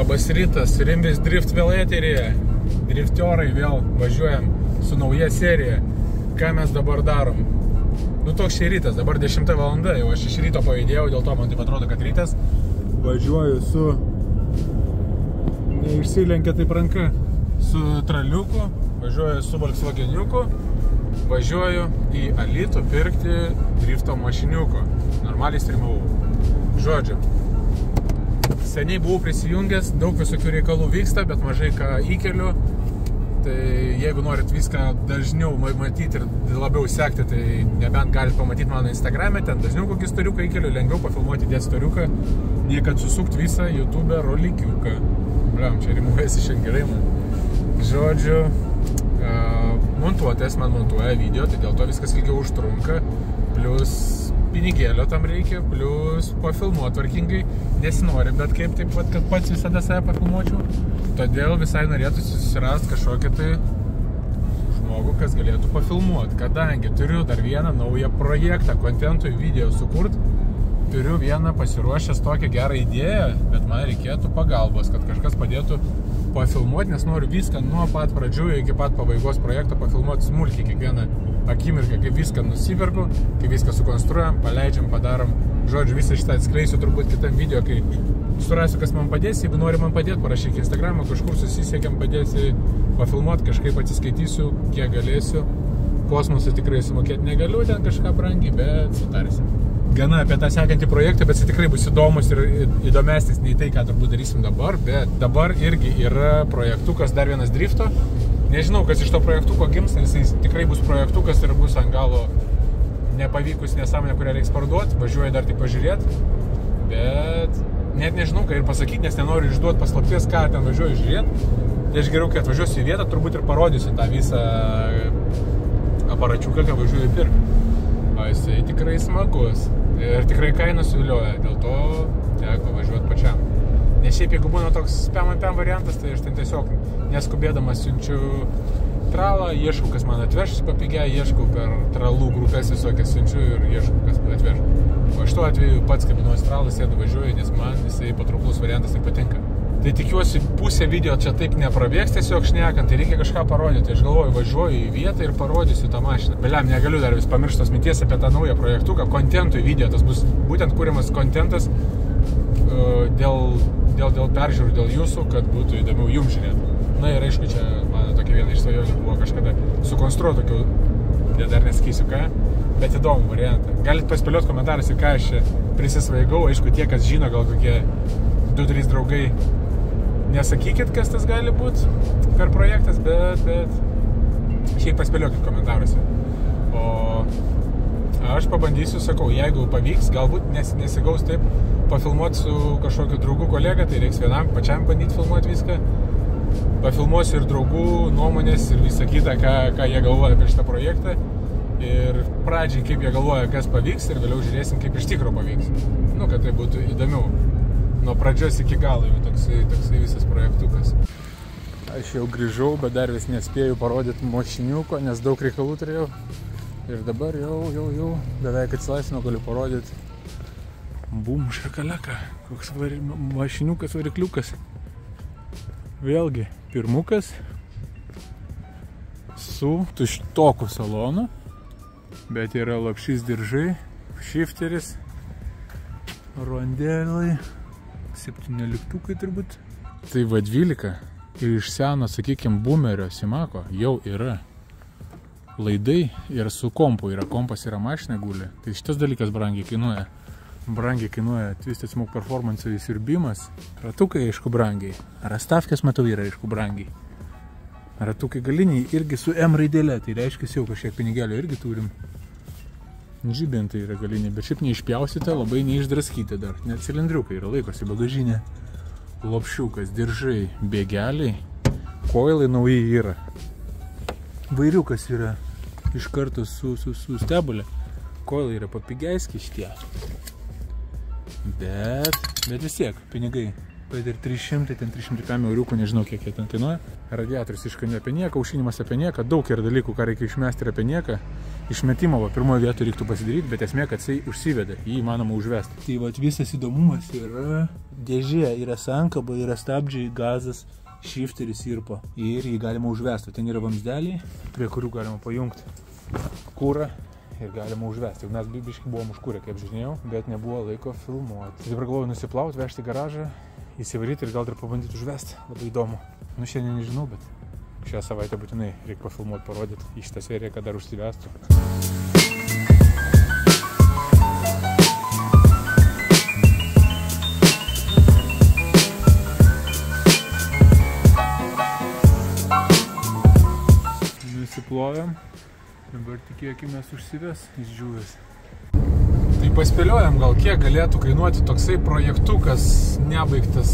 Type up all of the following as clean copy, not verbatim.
Labas rytas, Rimbis Drift vėl eteryje. Driftiorai vėl važiuojam su nauja serija. Ką mes dabar darom? Nu toks šį rytas, dabar 10 valanda, jau aš iš ryto pajudėjau, dėl to man taip atrodo, kad rytas. Važiuoju su, neišsilenkia taip ranka, su traliuku, važiuoju su Volkswageniuku, važiuoju į Alytų pirkti drifto mašiniuko. Normaliai streamavau. Žodžiu, seniai buvau prisijungęs, daug visokių reikalų vyksta, bet mažai ką įkeliu. Tai jeigu norit viską dažniau matyti ir labiau sekti, tai nebent galite pamatyti mano Instagrame, ten dažniau kokį storiuką įkeliu, lengviau pafilmuoti dėti storiuką, nei kad susukti visą YouTube rolikiuką. Bliam, čia rimuojasi šiandien gerai man. Žodžiu, montuotės man montuoja video, tai dėl to viskas ilgiau užtrunka, plus pinigėlio tam reikia, plus pafilmuot tvarkingai nesinori, bet kaip taip pat, kad pats visada save pafilmuočiau. Todėl visai norėtų susirasti kažkokią tai žmogų, kas galėtų pafilmuot. Kadangi turiu dar vieną naują projektą, kontentui video sukurt, turiu vieną pasiruošęs tokią gerą idėją, bet man reikėtų pagalbos, kad kažkas padėtų pafilmuoti, nes noriu viską nuo pat pradžių iki pat pabaigos projekto pafilmuoti smulkiai kiekvieną akimirką, kaip viską nusiperku, kaip viską sukonstruojam, paleidžiam, padarom. Žodžiu, visą šitą atskleisiu turbūt kitam video, kai surasiu, kas man padės. Jeigu nori man padėti, parašyk Instagramą, kažkur susisiekiam, padėsi pafilmuoti, kažkaip atsiskaitysiu, kiek galėsiu. Kosmosą tikrai sumokėti negaliu, ten kažką brangiai, bet sutarsim. Gana apie tą sekantį projektą, bet jis tikrai bus įdomus ir įdomesnis nei tai, ką turbūt darysim dabar. Bet dabar irgi yra projektukas, dar vienas drifto. Nežinau, kas iš to projektuko gims, nes jis tikrai bus projektukas ir bus ant galo nepavykus nesąmonė, kurią reiks parduoti. Važiuoju dar tik pažiūrėti, bet net nežinau, ką ir pasakyti, nes nenoriu išduoti paslapties, ką ten važiuoju žiūrėti. Tai aš geriau, kai atvažiuosiu į vietą, turbūt ir parodysiu tą visą aparačiuką, ką važiuoju pirkti. O jisai tikrai smagus ir tikrai kainos vilioja, dėl to teko važiuoti pačiam. Nes šiaip, jeigu būna toks pem variantas, tai aš ten tiesiog neskubėdamas siunčiu tralą, ieškau, kas man atveš papigiai, ieškau per tralų grupės visokias siunčiu ir ieškau, kas atveš. O iš to atveju pats kabinuosi tralą, sėdu važiuoju, nes man jisai patrauklus variantas ir patinka. Tai tikiuosi, pusė video čia taip neprabėgs tiesiog šnekant, tai reikia kažką parodyti. Aš galvoju, važiuoju į vietą ir parodysiu tą mašiną. Beliam, negaliu dar vis pamirštos minties apie tą naują projektuką, kontentui video. Tas bus būtent kuriamas kontentas dėl peržiūrų, dėl jūsų, kad būtų įdomiau jums žiūrėti. Na ir aišku, čia mano tokia viena iš svajonių buvo kažkada sukonstruoti tokių, dar nesakysiu ką, bet įdomų variantą. Galit paspėlioti komentaruose, ką aš čia prisisvaigau. Aišku, tie, kas žino, gal kokie 2-3 draugai, nesakykit, kas tas gali būti per projektas, bet šiaip paspėliokit komentaruose. O aš pabandysiu, sakau, jeigu pavyks, galbūt nesigaus taip pafilmuoti su kažkokiu draugų kolega, tai reiks vienam pačiam bandyti filmuoti viską. Pafilmuosiu ir draugų nuomonės ir visą kitą, ką jie galvoja apie šitą projektą. Ir pradžiai, kaip jie galvoja, kas pavyks, ir vėliau žiūrėsim, kaip iš tikro pavyks. Nu, kad tai būtų įdomiau. Nuo pradžios iki galo jau toksai visas projektukas. Aš jau grįžau, bet dar vis nespėjau parodyti mašiniuko, nes daug reikalų turėjau. Ir dabar jau beveik atsilaisvinau, galiu parodyti. Bum, šakaleka. Koks mašiniukas, varikliukas. Vėlgi, pirmukas su tuštoku salonu, bet yra lapšys diržai, shifteris, rondelai, 17-ukai turbūt. Tai va 12 ir iš seno, sakykime, boomerio Simako jau yra laidai ir su kompu yra, kompas yra mašina guli. Tai šitas dalykas brangiai kainuoja. Brangiai kainuoja Twisted Smoke Performance įsirbimas. Ratukai, aišku, brangiai. Rastavkės, matau, yra, aišku, brangiai. Ratukai galiniai irgi su M raidėlė, tai reiškia, jau kažkiek pinigėlio irgi turim. Žibintai yra galiniai, bet šiaip neišpjausite, labai neišdraskite dar. Net cilindriukai yra, laikosi bagažinė. Lopšiukas, diržai, bėgeliai, koilai nauji yra. Vairiukas yra iš karto su stebulė. Koilai yra papigeiski šitie. Bet vis tiek, pinigai. Bet ir 300, ten 305 euriukų, nežinau kiek jie ten kainuoja. Radiatorius iškaniu apie nieką, aušinimas apie nieką. Daug yra dalykų, ką reikia išmesti ir apie nieką. Išmetimo pirmoje vietoje reiktų pasidaryti, bet esmė, kad jisai užsivedė, jį įmanoma užvesti. Tai vat visas įdomumas yra dėžė, yra sankaba, yra stabdžiai, gazas, shifteris irpo ir jį galima užvesti. Ten yra vamzdeliai, prie kurių galima pajungti kurą ir galima užvesti. Jau mes biškai buvom užkūrę, kaip žinėjau, bet nebuvo laiko filmuoti. Tai dabar galvoju nusiplauti, vežti į garažą, įsivaryti ir gal dar pabandyti užvesti. Labai įdomu. Nu šiandien nežinau, bet šią savaitę būtinai reikia pafilmuoti, parodyti į šitą seriją, kad dar užsivestų. Nusiplojam. Dabar tikėkimės užsives, išdžiūvės. Tai paspėliojam gal, kiek galėtų kainuoti toksai projektukas nebaigtas.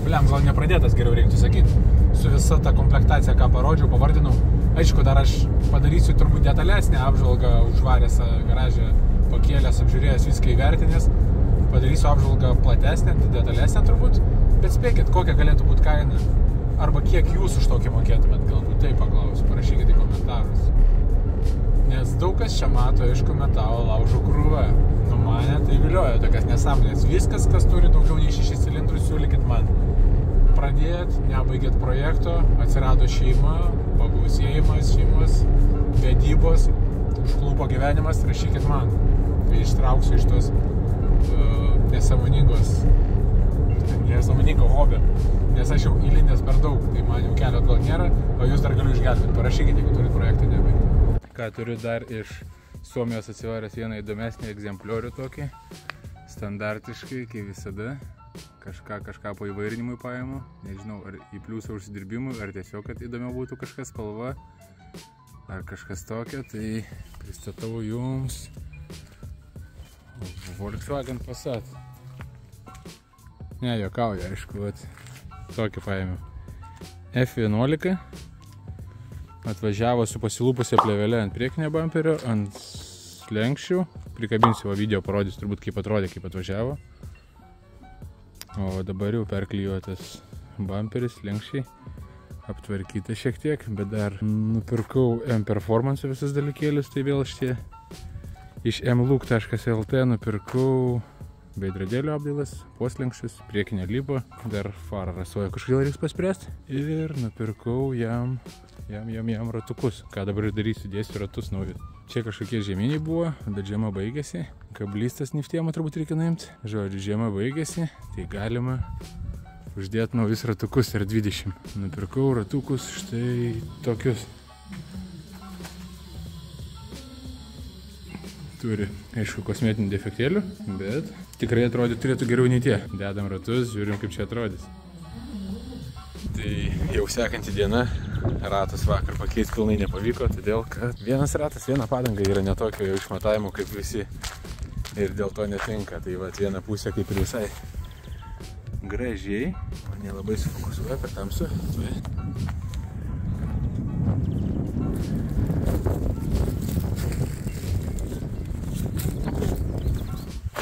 Bliam, gal nepradėtas, geriau reiktų sakyti. Su visa ta komplektacija, ką parodžiau, pavardinau. Aišku, dar aš padarysiu turbūt detalesnę apžvalgą, užvaręs garažę, pakėlęs, apžiūrėjęs viską įvertinęs. Padarysiu apžvalgą platesnę, detalesnę turbūt. Bet spėkit, kokia galėtų būti kaina. Arba kiek jūs už tokį mokėtumėt, galbūt tai paklausiu, parašykite į komentarus. Nes daug kas čia mato, aišku, metalo laužo krūvą. Nu, mane tai vilioja tokias nesąmonės. Viskas, kas turi daugiau nei 6 cilindrus, siūlykit man. Pradėt, nebaigėt projekto, atsirado šeima, pagausėjimas šeimos, vedybos, užklupo gyvenimas, rašykit man. Tai ištrauksiu iš tos nesąmoningo hobio. Nes aš jau įlindęs per daug, tai man jau kelio atgal nėra, o jūs dar galiu išgelbėti. Parašykit, jeigu turit projektą nebaigti. Ką turiu dar iš Suomijos atsivaręs vieną įdomesnį egzempliorių tokį. Standartiškai, kaip visada. Kažką po įvairinimui paimu. Nežinau, ar į pliusą užsidirbimui, ar tiesiog, kad įdomiau būtų kažkas spalva, ar kažkas tokio. Tai pristatau jums Volkswagen Passat. Ne, juokauju, aišku, tokį paėmiau. F11 atvažiavo su pasilūpusia plėvelė ant priekinio bamperio, ant slenkščių. Prikabinsiu video, parodysiu turbūt kaip atrodė, kaip atvažiavo. O dabar jau perklijuotas bamperis, slenkščiai. Aptvarkyta šiek tiek, bet dar nupirkau M-Performance visas dalykėlis, tai vėl šitie iš mlook.lt nupirkau veidrodėlio apdailas, poslenkščius, priekinę lipą, dar farą rasuoju, kažkodėl reiks paspręsti. Ir nupirkau jam ratukus, ką dabar ir darysiu, dėsiu ratus naujus. Čia kažkokie žieminiai buvo, bet žiema baigėsi. Kablystas niftiemą turbūt reikia nuimti. Žodžiu, žiema baigėsi, tai galima uždėti naujus ratukus R20. Nupirkau ratukus štai tokius. Turi, aišku, kosmetinių defektėlių, bet tikrai turėtų geriau nei tie. Dedam ratus, žiūrim, kaip čia atrodys. Tai jau sekanti diena, ratas vakar pakeisti pilnai nepavyko, todėl kad vienas ratas, viena padanga yra netokio jau išmatavimo kaip visi ir dėl to netinka. Tai va, viena pusė kaip ir visai gražiai, o nelabai sufokusuoja per tamsu.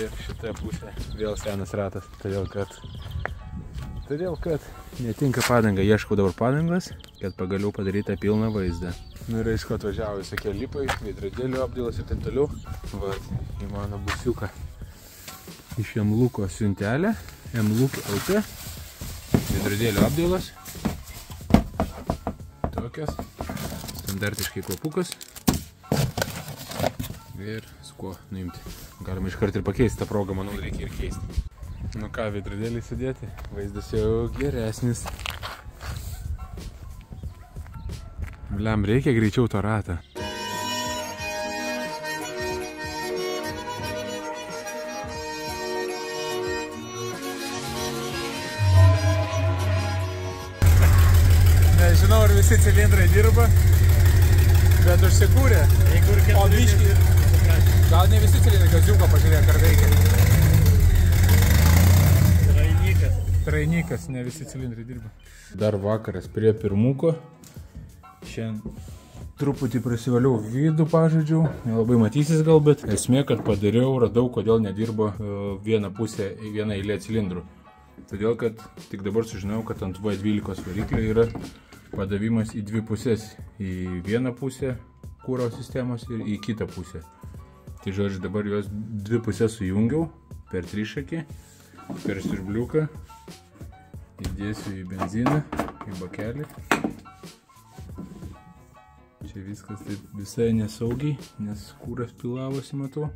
Ir šita pusė vėl senas ratas, todėl kad netinka padanga. Ieškau dabar padangos, kad pagaliau padarytą pilną vaizdą. Nu ir aišku, atvažiavo visokie lipai, veidrodėlių apdailas ir taip toliau. Va, į mano busiuką. Iš M-Looko siuntelę, M-Look LT, veidrodėlių apdailas. Tokias, standartiškai kvapukas. Ir su kuo nuimti. Galima iškart ir pakeisti, tą progą, manau, reikia ir keisti. Nu ką, veidrodėlį sudėti, vaizdas jau geresnis. Bliam, reikia greičiau to ratą. Nežinau, ar visi cilindrai dirba, bet užsikūrė. O biškį, gal ne visi cilindrai, gaziuką pažiūrėk, ar veikia. Trainikas, ne visi cilindrai dirba. Dar vakaras prie pirmuko. Šiandien truputį prasivaliau vidų pažaidžiau. Nelabai matysis gal, bet esmė, kad padariau, radau, kodėl nedirbo viena eilė cilindrų. Todėl, kad tik dabar sužinojau, kad ant V12 variklio yra padavimas į dvi pusės. Į vieną pusę kūro sistemos ir į kitą pusę. Tai žodžiu, dabar juos dvi pusės sujungiau per trišakį, per siurbliuką, įdėsiu į benziną, į bakelį. Čia viskas taip visai nesaugiai, nes kūras pilavosi, matau.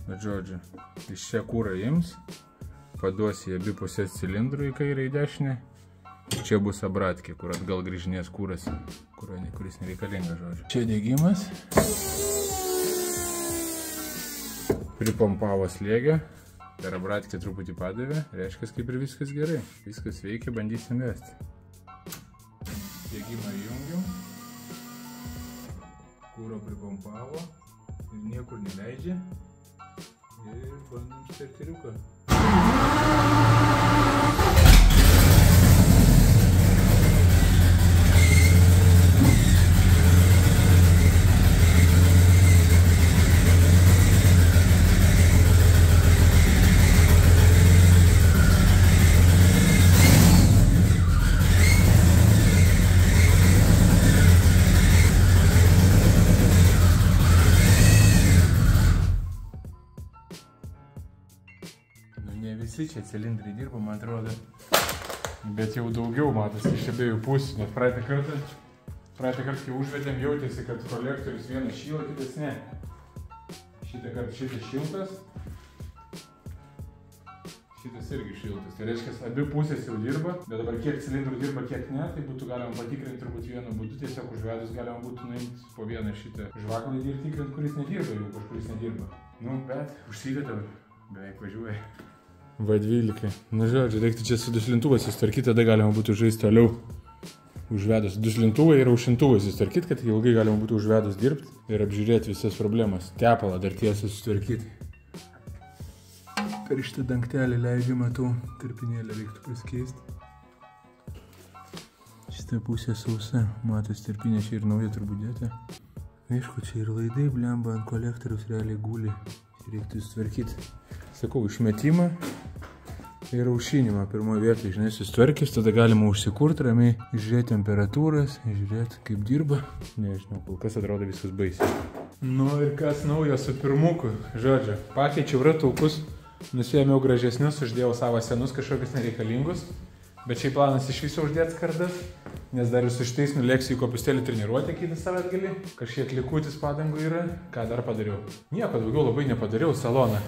Bet žodžiu, iš čia kūrą ims, paduos į abi pusės cilindrų į kairę į dešinę. Čia bus abratkė, kur atgal grįžinės kūras, kuris nereikalingas, žodžiu. Čia dėgymas. Pripompavo slėgio, per abratkę truputį padavė, reiškia, kaip ir viskas gerai. Viskas veikia, bandysim vesti. Dėgymą įjungiu, kūro pripompavo ir niekur neleidžia. Ir bandom starteriuką. Ne visi čia cilindrai dirba, man atrodo, bet jau daugiau matosi iš abiejų pusių, nes praeitą kartą, kai užvedėm, jautėsi, kad kolektorius vienas šyla, kitas ne. Šitą kartą šitas šiltas, šitas irgi šiltas. Tai reiškia, abi pusės jau dirba, bet dabar kiek cilindrų dirba, kiek ne, tai būtų galima patikrinti turbūt vienu būdu, tiesiog užvedus galima būtų nuimti po vieną šitą žvaklį ir tikrinti, kuris nedirba, jau kažkuris nedirba. Nu, bet užsivedė, beveik važiuoja. V12. Nu, žodžiu, reiktų čia su duslintuvais susitvarkyti, tada galima būtų žaisti toliau. Užvedus duslintuvai ir aušintuvai susitvarkyti, kad ilgai galima būtų užvedus dirbti ir apžiūrėti visas problemas. Tepalą dar tiesiai susitvarkyti. Per šitą dangtelį leidžiu, matau, tarpinėlę reiktų pasikeisti. Šitą pusę sausa, matos, tarpinė čia ir nauja turbūt dėta. Aišku, čia ir laidai, blemba, ant kolektoriaus realiai guli. Reiktų susitvarkyti. Sakau, išmetimą ir aušinimą pirmoje vietoje, žinai, susitvarkys, tada galima užsikurti ramiai, žiūrėti temperatūras, žiūrėti kaip dirba. Nežinau, kol kas atrodo viskas baisiai. Nu ir kas naujo su pirmuku, žodžiu, pakeičiau ratukus, nusiėmiau gražesnius, uždėjau savo senus kažkokius nereikalingus, bet šiaip planas iš viso uždėti skardas, nes dar ir su šitais nulėksiu į kopūstelį treniruotę kitą savaitgalį, kažkiek likutis padangų yra, ką dar padariau. Nieko daugiau labai nepadariau, saloną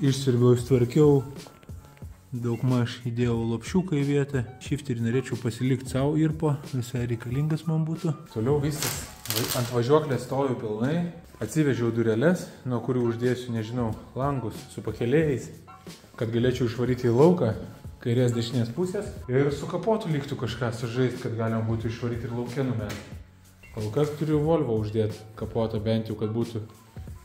išsiurbiau, tvarkiau, daugmaž įdėjau lopšiuką į vietą, šifterį norėčiau pasilikti savo irpo, visai reikalingas man būtų. Toliau viskas, ant važiuoklės stoviu pilnai, atsivežiau dureles, nuo kurių uždėsiu, nežinau, langus su pakelėjais, kad galėčiau išvaryti į lauką, kairės dešinės pusės ir su kapotu liktų kažką sužaisti, kad galima būtų išvaryti ir lauke numesti. Kol kas turiu Volvo uždėti kapotą bent jau, kad būtų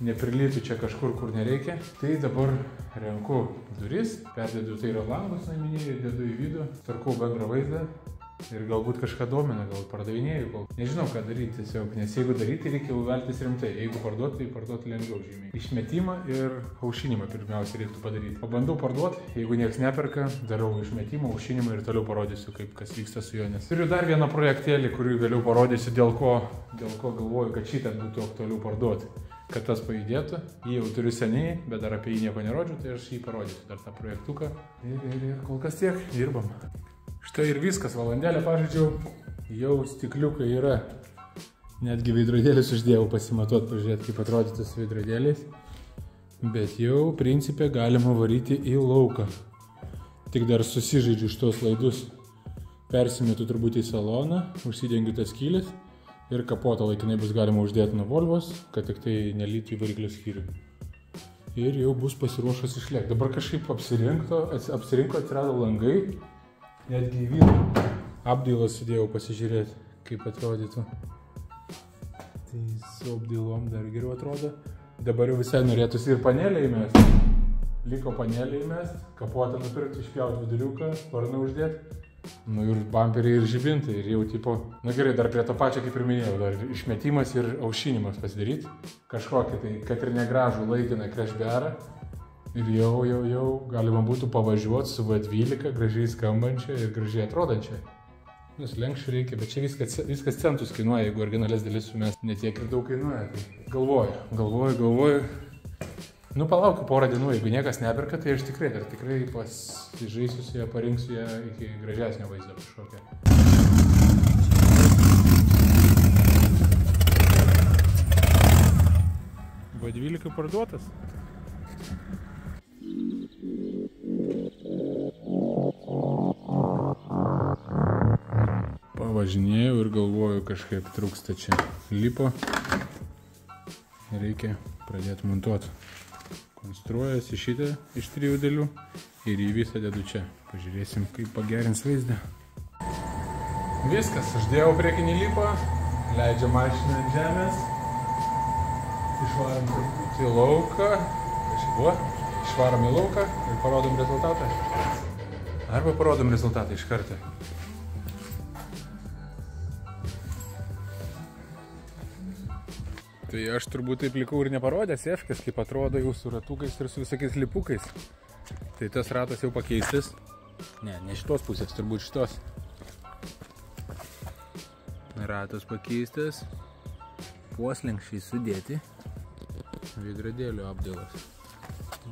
neprilytų čia kažkur, kur nereikia. Tai dabar renku duris, perdedu tai yra langus naminėje, dedu į vidų, tvarkau bendrą vaizdą ir galbūt kažką domina, gal pardavinėjau, nežinau ką daryti tiesiog, nes jeigu daryti, reikia veltis rimtai, jeigu parduoti, tai parduoti lengviau žymiai. Išmetimą ir aušinimą pirmiausia reiktų padaryti. Pabandau parduoti, jeigu nieks neperka, darau išmetimą, aušinimą ir toliau parodysiu, kaip kas vyksta su juo, nes turiu dar vieną projektėlį, kurį vėliau parodysiu, dėl ko galvoju, kad šitą būtų aktualiau parduoti. Kad tas pajudėtų, jį jau turiu seniai, bet dar apie jį nieko nerodžiu, tai aš jį parodysiu, dar tą projektuką. Ir kol kas tiek, dirbam. Štai ir viskas, valandėlę pažaidžiau, jau stikliukai yra. Netgi veidrodėlis uždėjau pasimatuoti, pažiūrėti, kaip atrodytų su veidrodėliais. Bet jau, principė, galima varyti į lauką. Tik dar susižaidžiu šitos laidus. Persimetu turbūt į saloną, užsidengiu tas skylės. Ir kapotą laikinai bus galima uždėti nuo Volvos, kad tik tai nelytų į variklio skyrių. Ir jau bus pasiruošęs išlėkti. Dabar kažkaip apsirinko, atsirado langai, netgi į vidų. Apdailas sudėjau pasižiūrėti, kaip atrodytų. Tai su apdailom dar geriau atrodo. Dabar jau visai norėtųsi ir panelę įmesti. Liko panelę įmesti, kapotą nupirkti, išpjauti viduriuką, sparną uždėti. Nu ir bamperiai ir žibintai ir jau tipo, nu gerai, dar prie to pačio kaip ir minėjau, dar išmetimas ir aušinimas pasidaryti. Kažkokį tai, kad ir negražų laikiną krešberą. Ir jau galima būtų pavažiuoti su V12 gražiai skambančia ir gražiai atrodančia. Lenkščių reikia, bet čia viskas centus kainuoja, jeigu originalės dalis sumest netiek ir daug kainuoja. Tai galvoju. Nu, palaukiu porą dienų, jeigu niekas neperka, tai aš tikrai pasižaisiu su ją, parinksiu ją iki gražesnio vaizdo kažkokią. Buvo 12 parduotas. Pavažinėjau ir galvoju, kažkaip trūksta čia lipo. Reikia pradėti montuoti. Konstruojasi šitą iš 3 dalių ir į visą dedu čia. Pažiūrėsim, kaip pagerins vaizdą. Viskas, uždėjau priekinį lipą, leidžia mašiną ant žemės. Išvarom į lauką. Išvarom į lauką ir parodom rezultatą. Arba parodom rezultatą iš karto. Tai aš turbūt taip likau ir neparodęs Efkės, kaip atrodo jau su ratukais ir su visokiais lipukais. Tai tas ratas jau pakeistas. Ne šitos pusės, turbūt šitos. Ratas pakeistas. Poslenkščiai sudėti. Veidrodėlio apdėlas.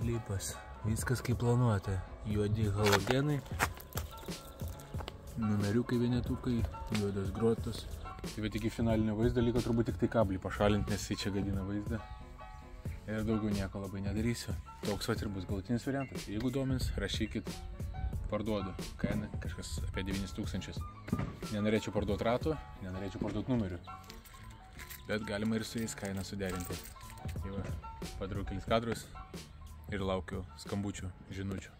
Lipas. Viskas kaip planuota. Juodi halogenai. Numeriukai vienetukai. Juodos grotos. Tai bet iki finalinio vaizdo liko turbūt tik tai kablį pašalinti, nes jis čia gadina vaizdą. Ir daugiau nieko labai nedarysiu. Toks vat ir bus galutinis variantas. Jeigu domins, rašykit, parduodu. Kaina kažkas apie 9000. Nenorėčiau parduoti ratų, nenorėčiau parduoti numerių. Bet galima ir su jais kainą suderinti. Tai va, padarau kelis kadrus ir laukiu skambučių, žinučių.